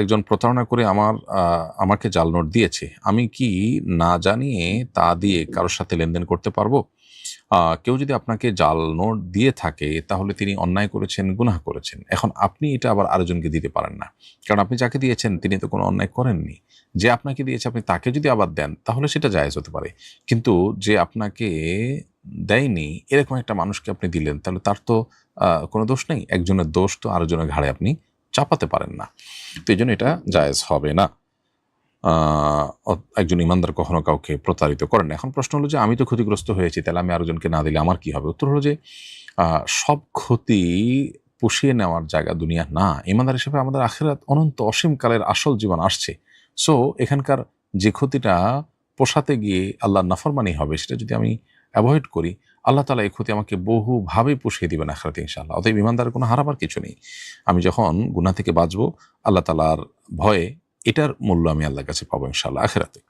একজন প্রতারণা করে আমাকে জাল নোট দিয়েছে। আমি কি না জানিয়ে তা দিয়ে কারো সাথে লেনদেন করতে পারবো? কেউ যদি আপনাকে জাল নোট দিয়ে থাকে তাহলে তিনি অন্যায় করেছেন, গুনাহ করেছেন। এখন আপনি এটা আবার আরেকজনকে দিতে পারেন না। কারণ আপনি যাকে দিয়েছেন তিনি তো কোনো অন্যায় করেননি। যে আপনাকে দিয়েছে আপনি তাকে যদি আবার দেন তাহলে সেটা জায়েজ হতে পারে। কিন্তু যে আপনাকে দেয়নি এরকম একটা মানুষকে আপনি দিলেন তাহলে তার তো কোনো দোষ নেই। একজনের দোষ তো আরেকজনের ঘাড়ে আপনি চাপাতে পারেন না। তো এইজন্য এটা জায়েজ হবে না। একজন ইমানদার কখনো কাউকে প্রতারিত করেন না। এখন প্রশ্ন হলো যে আমি তো ক্ষতিগ্রস্ত হয়েছি, তাহলে আমি আরেকজনকে না দিলে আমার কি হবে? উত্তর হলো যে সব ক্ষতি পুষিয়ে নেওয়ার জায়গা দুনিয়া না। ইমানদার হিসেবে আমাদের আখিরাত অনন্ত অসীম কালের আসল জীবন আসছে। সো এখানকার যে ক্ষতিটা পোষাতে গিয়ে আল্লাহর নাফরমানি হবে সেটা যদি আমি এভয়েড করি, আল্লাহ তাআলা এই ক্ষতি আমাকে বহুভাবে পুষিয়ে দিবেন আখিরাতে ইনশাআল্লাহ। অতএব ইমানদারের কোনো হারাবার কিছু নেই। আমি যখন গুনাহ থেকে বাঁচবো আল্লাহ তাআলার ভয়ে, এটার মূল্য আমি আল্লাহর কাছে পাবো ইনশাআল্লাহ আখিরাতে।